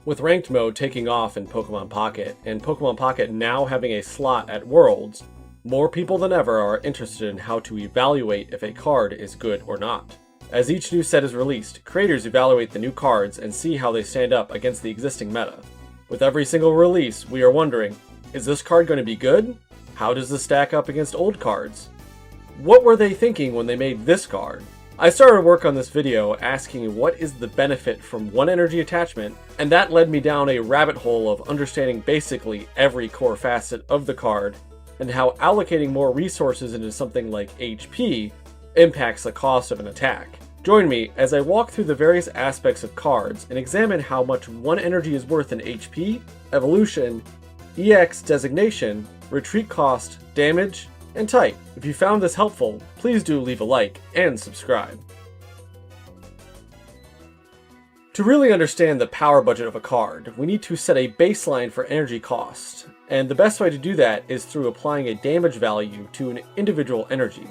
With ranked mode taking off in Pokemon Pocket, and Pokemon Pocket now having a slot at Worlds, more people than ever are interested in how to evaluate if a card is good or not. As each new set is released, creators evaluate the new cards and see how they stand up against the existing meta. With every single release, we are wondering, is this card going to be good? How does this stack up against old cards? What were they thinking when they made this card? I started work on this video asking what is the benefit from one energy attachment, and that led me down a rabbit hole of understanding basically every core facet of the card, and how allocating more resources into something like HP impacts the cost of an attack. Join me as I walk through the various aspects of cards and examine how much one energy is worth in HP, evolution, EX designation, retreat cost, damage, and type. If you found this helpful, please do leave a like and subscribe. To really understand the power budget of a card, we need to set a baseline for energy cost, and the best way to do that is through applying a damage value to an individual energy.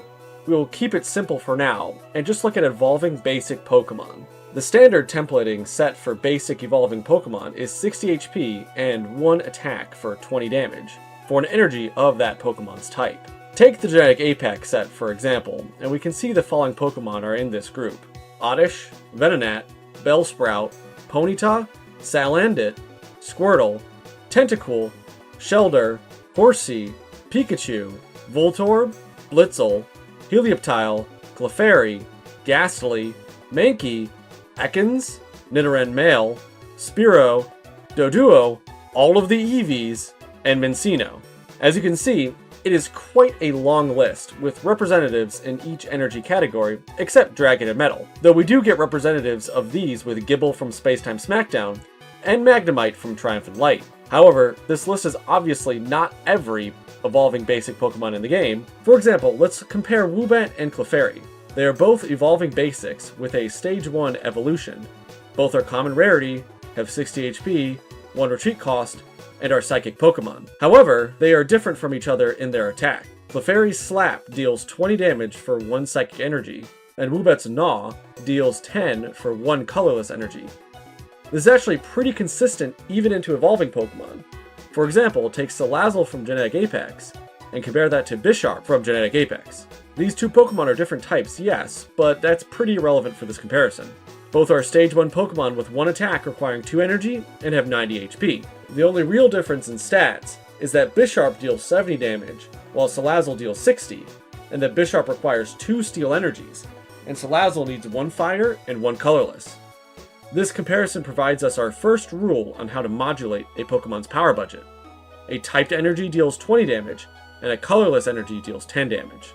We will keep it simple for now, and just look at evolving basic Pokemon. The standard templating set for basic evolving Pokemon is 60 HP and 1 attack for 20 damage, for an energy of that Pokemon's type. Take the Genetic Apex set for example, and we can see the following Pokemon are in this group: Oddish, Venonat, Bellsprout, Ponyta, Salandit, Squirtle, Tentacool, Shellder, Horsea, Pikachu, Voltorb, Blitzel, Helioptile, Clefairy, Ghastly, Mankey, Ekans, Nidoran Male, Spearow, Doduo, all of the Eevees, and Minccino. As you can see, it is quite a long list, with representatives in each energy category, except Dragon and Metal, though we do get representatives of these with Gible from Spacetime Smackdown, and Magnemite from Triumphant Light. However, this list is obviously not every evolving basic Pokemon in the game. For example, let's compare Woobat and Clefairy. They are both evolving basics with a Stage 1 evolution. Both are common rarity, have 60 HP, 1 retreat cost, and are psychic Pokemon. However, they are different from each other in their attack. Clefairy's Slap deals 20 damage for 1 psychic energy, and Woobat's Gnaw deals 10 for 1 colorless energy. This is actually pretty consistent even into evolving Pokemon. For example, take Salazzle from Genetic Apex, and compare that to Bisharp from Genetic Apex. These two Pokemon are different types, yes, but that's pretty irrelevant for this comparison. Both are Stage 1 Pokemon with 1 attack requiring 2 energy and have 90 HP. The only real difference in stats is that Bisharp deals 70 damage, while Salazzle deals 60, and that Bisharp requires 2 steel energies, and Salazzle needs 1 fire and 1 colorless. This comparison provides us our first rule on how to modulate a Pokemon's power budget. A typed energy deals 20 damage, and a colorless energy deals 10 damage.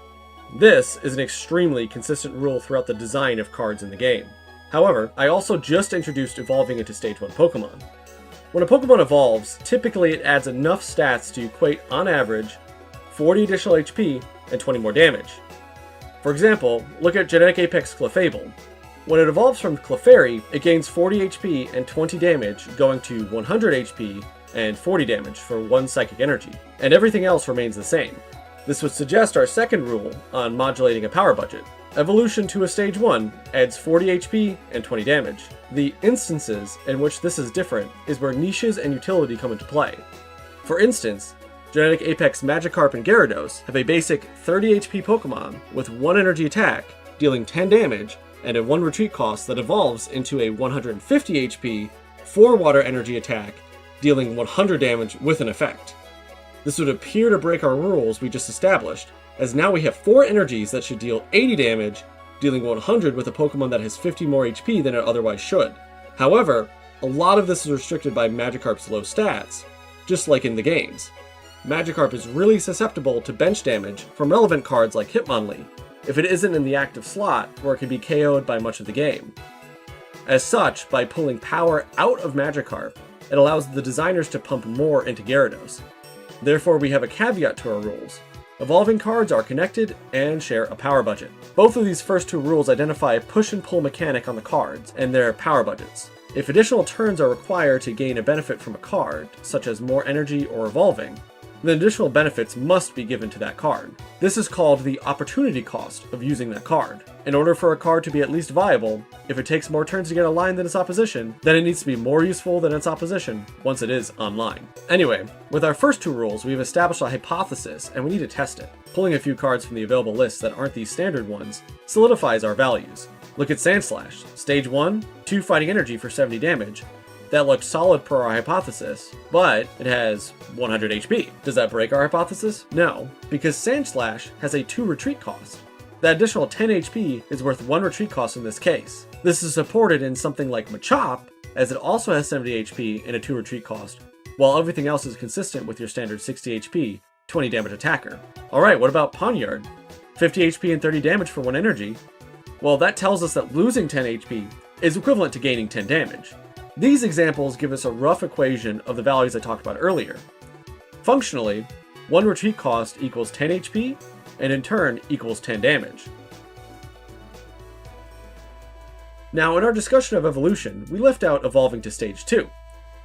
This is an extremely consistent rule throughout the design of cards in the game. However, I also just introduced evolving into Stage 1 Pokemon. When a Pokemon evolves, typically it adds enough stats to equate, on average, 40 additional HP and 20 more damage. For example, look at Genetic Apex Clefable. When it evolves from Clefairy, it gains 40 HP and 20 damage, going to 100 HP and 40 damage for 1 psychic energy, and everything else remains the same. This would suggest our second rule on modulating a power budget. Evolution to a Stage 1 adds 40 HP and 20 damage. The instances in which this is different is where niches and utility come into play. For instance, Genetic Apex Magikarp and Gyarados have a basic 30 HP Pokemon with 1 energy attack, dealing 10 damage, and a 1 retreat cost that evolves into a 150 HP, 4 water energy attack, dealing 100 damage with an effect. This would appear to break our rules we just established, as now we have 4 energies that should deal 80 damage, dealing 100 with a Pokemon that has 50 more HP than it otherwise should. However, a lot of this is restricted by Magikarp's low stats, just like in the games. Magikarp is really susceptible to bench damage from relevant cards like Hitmonlee, if it isn't in the active slot where it can be KO'd by much of the game. As such, by pulling power out of Magikarp, it allows the designers to pump more into Gyarados. Therefore, we have a caveat to our rules. Evolving cards are connected and share a power budget. Both of these first 2 rules identify a push and pull mechanic on the cards and their power budgets. If additional turns are required to gain a benefit from a card, such as more energy or evolving, then additional benefits must be given to that card. This is called the opportunity cost of using that card. In order for a card to be at least viable, if it takes more turns to get a line than its opposition, then it needs to be more useful than its opposition once it is online. Anyway, with our first two rules, we've established a hypothesis and we need to test it. Pulling a few cards from the available lists that aren't these standard ones solidifies our values. Look at Sandslash. Stage 1, 2 fighting energy for 70 damage. That looked solid per our hypothesis, but it has 100 HP. Does that break our hypothesis? No, because Sandslash has a 2 retreat cost. That additional 10 HP is worth 1 retreat cost in this case. This is supported in something like Machop, as it also has 70 HP and a 2 retreat cost, while everything else is consistent with your standard 60 HP, 20 damage attacker. Alright, what about Poniard? 50 HP and 30 damage for 1 energy. Well, that tells us that losing 10 HP is equivalent to gaining 10 damage. These examples give us a rough equation of the values I talked about earlier. Functionally, 1 retreat cost equals 10 HP, and in turn equals 10 damage. Now, in our discussion of evolution, we left out evolving to stage 2,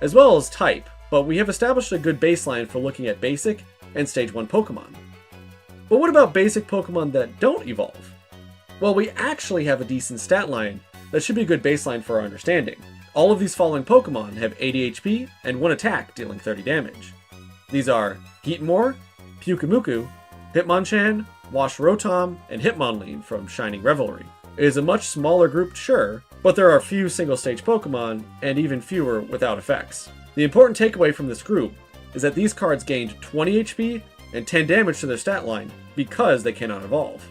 as well as type, but we have established a good baseline for looking at basic and stage 1 Pokemon. But what about basic Pokemon that don't evolve? Well, we actually have a decent stat line that should be a good baseline for our understanding. All of these following Pokemon have 80 HP and 1 attack dealing 30 damage. These are Heatmor, Pyukumuku, Hitmonchan, Wash Rotom, and Hitmonlee from Shining Revelry. It is a much smaller group, sure, but there are few single-stage Pokemon, and even fewer without effects. The important takeaway from this group is that these cards gained 20 HP and 10 damage to their stat line because they cannot evolve.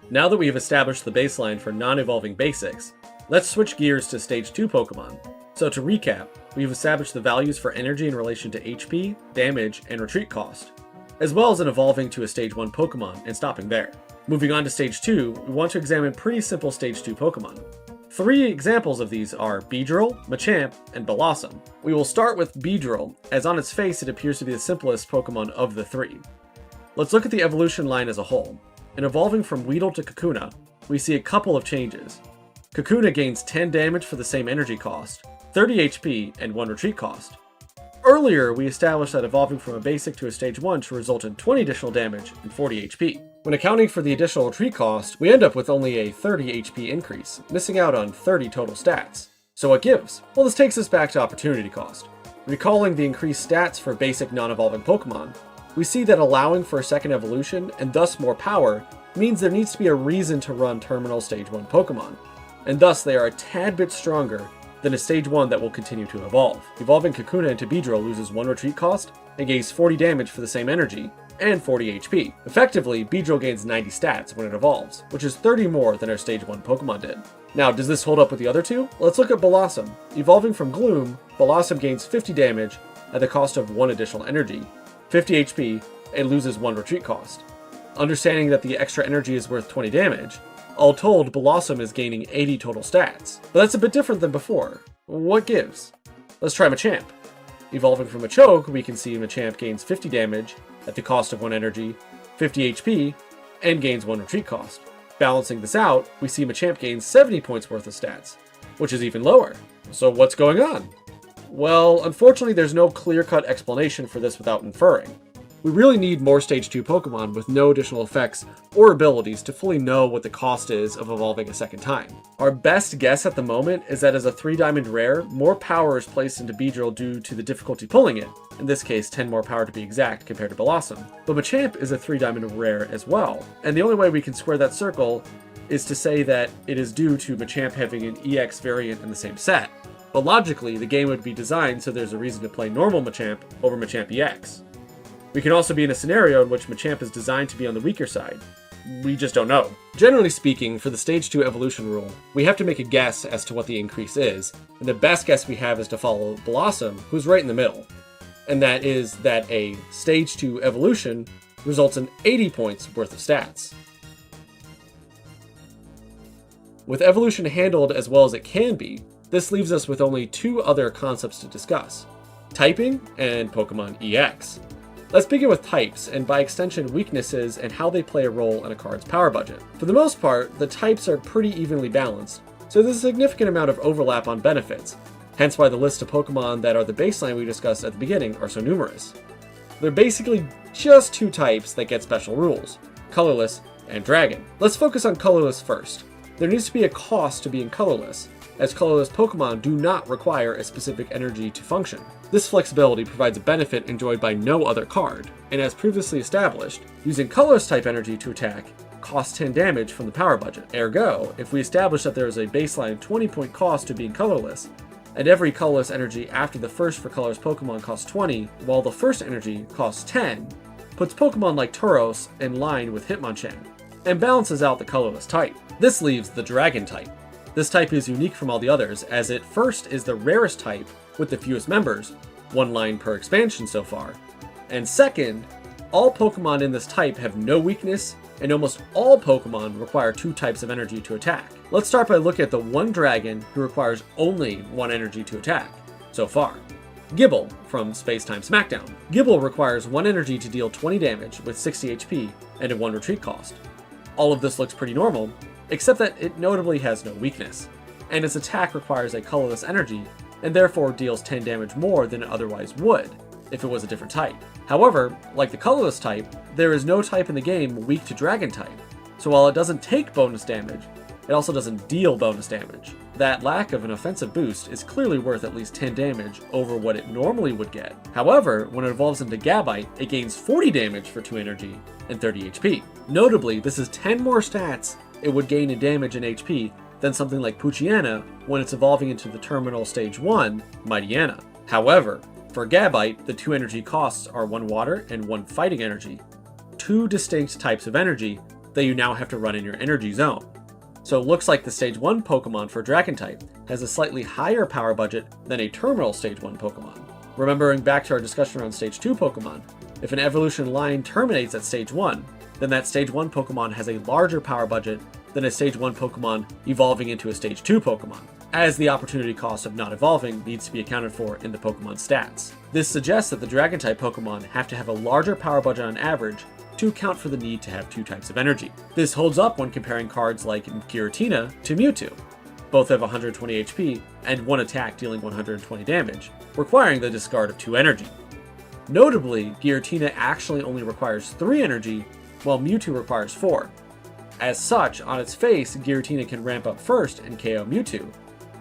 Now that we have established the baseline for non-evolving basics, let's switch gears to stage 2 Pokemon. So to recap, we've established the values for energy in relation to HP, damage, and retreat cost, as well as in evolving to a stage 1 Pokemon and stopping there. Moving on to stage 2, we want to examine pretty simple stage 2 Pokemon. 3 examples of these are Beedrill, Machamp, and Blossom. We will start with Beedrill, as on its face it appears to be the simplest Pokemon of the 3. Let's look at the evolution line as a whole. In evolving from Weedle to Kakuna, we see a couple of changes. Kakuna gains 10 damage for the same energy cost, 30 HP, and 1 retreat cost. Earlier, we established that evolving from a basic to a stage 1 should result in 20 additional damage and 40 HP. When accounting for the additional retreat cost, we end up with only a 30 HP increase, missing out on 30 total stats. So what gives? Well, this takes us back to opportunity cost. Recalling the increased stats for basic non-evolving Pokemon, we see that allowing for a second evolution, and thus more power, means there needs to be a reason to run terminal stage 1 Pokemon, and thus they are a tad bit stronger than a stage 1 that will continue to evolve. Evolving Kakuna into Beedrill loses 1 retreat cost, and gains 40 damage for the same energy, and 40 HP. Effectively, Beedrill gains 90 stats when it evolves, which is 30 more than our stage 1 Pokemon did. Now, does this hold up with the other two? Let's look at Blossom. Evolving from Gloom, Blossom gains 50 damage at the cost of 1 additional energy, 50 HP, and loses 1 retreat cost. Understanding that the extra energy is worth 20 damage, all told, Blossom is gaining 80 total stats. But that's a bit different than before. What gives? Let's try Machamp. Evolving from Machoke, we can see Machamp gains 50 damage at the cost of 1 energy, 50 HP, and gains 1 retreat cost. Balancing this out, we see Machamp gains 70 points worth of stats, which is even lower. So what's going on? Well, unfortunately there's no clear-cut explanation for this without inferring. We really need more stage 2 Pokemon with no additional effects or abilities to fully know what the cost is of evolving a second time. Our best guess at the moment is that as a 3-diamond rare, more power is placed into Beedrill due to the difficulty pulling it, in this case 10 more power to be exact compared to Blossom. But Machamp is a 3-diamond rare as well, and the only way we can square that circle is to say that it is due to Machamp having an EX variant in the same set. But logically, the game would be designed so there's a reason to play normal Machamp over Machamp EX. We can also be in a scenario in which Machamp is designed to be on the weaker side. We just don't know. Generally speaking, for the stage 2 evolution rule, we have to make a guess as to what the increase is, and the best guess we have is to follow Blossom, who's right in the middle. And that is that a stage 2 evolution results in 80 points worth of stats. With evolution handled as well as it can be, this leaves us with only 2 other concepts to discuss: typing and Pokémon EX. Let's begin with types, and by extension weaknesses and how they play a role in a card's power budget. For the most part, the types are pretty evenly balanced, so there's a significant amount of overlap on benefits, hence why the list of Pokemon that are the baseline we discussed at the beginning are so numerous. They're basically just two types that get special rules, Colorless and Dragon. Let's focus on Colorless first. There needs to be a cost to being colorless, as colorless Pokemon do not require a specific energy to function. This flexibility provides a benefit enjoyed by no other card, and as previously established, using colorless type energy to attack costs 10 damage from the power budget. Ergo, if we establish that there is a baseline 20-point cost to being colorless, and every colorless energy after the first for colorless Pokemon costs 20, while the first energy costs 10, puts Pokemon like Tauros in line with Hitmonchan, and balances out the colorless type. This leaves the Dragon type. This type is unique from all the others, as it first is the rarest type with the fewest members, 1 line per expansion so far, and second, all Pokemon in this type have no weakness, and almost all Pokemon require 2 types of energy to attack. Let's start by looking at the one dragon who requires only 1 energy to attack, so far. Gible from Space Time Smackdown. Gible requires 1 energy to deal 20 damage with 60 HP and a 1 retreat cost. All of this looks pretty normal, except that it notably has no weakness, and its attack requires a colorless energy, and therefore deals 10 damage more than it otherwise would if it was a different type. However, like the colorless type, there is no type in the game weak to Dragon type, so while it doesn't take bonus damage, it also doesn't deal bonus damage. That lack of an offensive boost is clearly worth at least 10 damage over what it normally would get. However, when it evolves into Gabite, it gains 40 damage for 2 energy and 30 HP. Notably, this is 10 more stats it would gain in damage and HP than something like Poochyena when it's evolving into the terminal stage 1, Mightyena. However, for Gabite, the 2 energy costs are 1 water and 1 fighting energy, 2 distinct types of energy that you now have to run in your energy zone. So it looks like the stage 1 Pokemon for Dragon type has a slightly higher power budget than a terminal stage 1 Pokemon. Remembering back to our discussion around stage 2 Pokemon, if an evolution line terminates at stage 1, then that stage 1 Pokemon has a larger power budget than a stage 1 Pokemon evolving into a stage 2 Pokemon, as the opportunity cost of not evolving needs to be accounted for in the Pokemon stats. This suggests that the Dragon type Pokemon have to have a larger power budget on average to account for the need to have 2 types of energy. This holds up when comparing cards like Giratina to Mewtwo. Both have 120 HP and 1 attack dealing 120 damage, requiring the discard of 2 energy. Notably, Giratina actually only requires 3 energy, while Mewtwo requires 4. As such, on its face, Giratina can ramp up first and KO Mewtwo,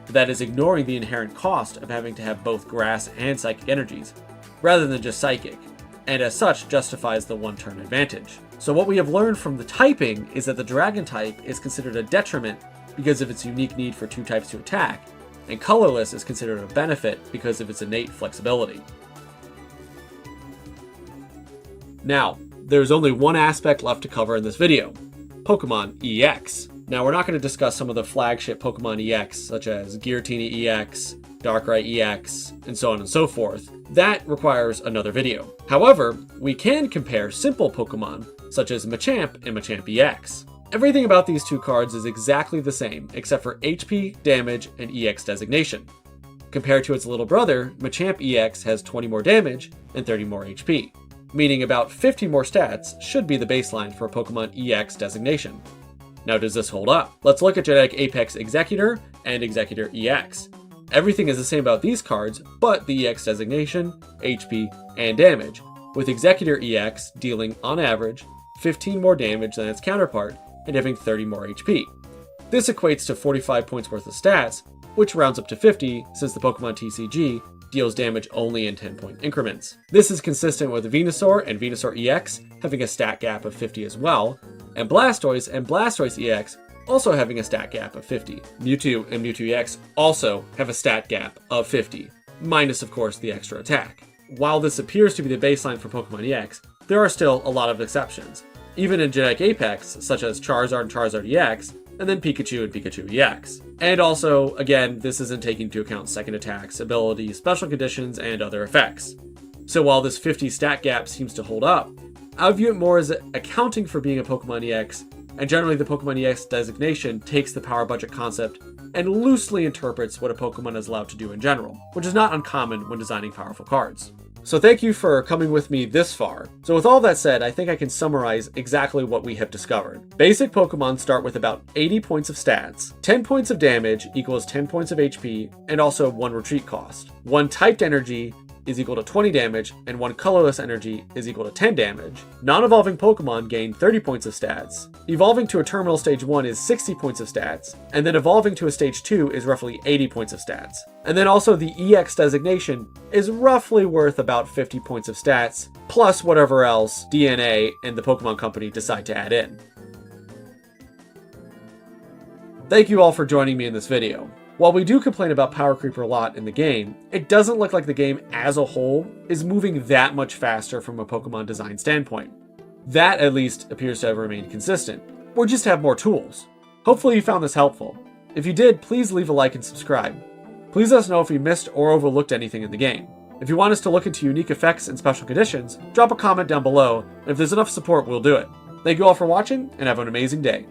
but that is ignoring the inherent cost of having to have both Grass and Psychic energies, rather than just Psychic, and as such justifies the 1-turn advantage. So what we have learned from the typing is that the Dragon type is considered a detriment because of its unique need for 2 types to attack, and Colorless is considered a benefit because of its innate flexibility. Now, there's only one aspect left to cover in this video, Pokémon EX. Now, we're not going to discuss some of the flagship Pokémon EX, such as Giratina EX, Darkrai EX, and so on and so forth. That requires another video. However, we can compare simple Pokémon, such as Machamp and Machamp EX. Everything about these 2 cards is exactly the same, except for HP, damage, and EX designation. Compared to its little brother, Machamp EX has 20 more damage and 30 more HP, meaning about 50 more stats should be the baseline for a Pokemon EX designation. Now, does this hold up? Let's look at Genetic Apex Executor and Executor EX. Everything is the same about these cards, but the EX designation, HP, and damage, with Executor EX dealing, on average, 15 more damage than its counterpart, and having 30 more HP. This equates to 45 points worth of stats, which rounds up to 50 since the Pokemon TCG deals damage only in 10-point increments. This is consistent with Venusaur and Venusaur EX having a stat gap of 50 as well, and Blastoise EX also having a stat gap of 50. Mewtwo and Mewtwo EX also have a stat gap of 50, minus of course the extra attack. While this appears to be the baseline for Pokemon EX, there are still a lot of exceptions, even in Genetic Apex, such as Charizard and Charizard EX, and then Pikachu and Pikachu EX. And also, again, this isn't taking into account second attacks, abilities, special conditions, and other effects. So while this 50 stat gap seems to hold up, I view it more as accounting for being a Pokemon EX, and generally the Pokemon EX designation takes the power budget concept and loosely interprets what a Pokemon is allowed to do in general, which is not uncommon when designing powerful cards. So thank you for coming with me this far. So with all that said, I think I can summarize exactly what we have discovered. Basic Pokemon start with about 80 points of stats, 10 points of damage equals 10 points of HP, and also 1 retreat cost. 1 typed energy is equal to 20 damage, and 1 colorless energy is equal to 10 damage. Non-evolving Pokemon gain 30 points of stats. Evolving to a terminal stage 1 is 60 points of stats, and then evolving to a stage 2 is roughly 80 points of stats. And then also the EX designation is roughly worth about 50 points of stats, plus whatever else DNA and the Pokemon Company decide to add in. Thank you all for joining me in this video. While we do complain about power creep a lot in the game, it doesn't look like the game as a whole is moving that much faster from a Pokemon design standpoint. That at least appears to have remained consistent, or just have more tools. Hopefully you found this helpful. If you did, please leave a like and subscribe. Please let us know if we missed or overlooked anything in the game. If you want us to look into unique effects and special conditions, drop a comment down below, and if there's enough support, we'll do it. Thank you all for watching, and have an amazing day.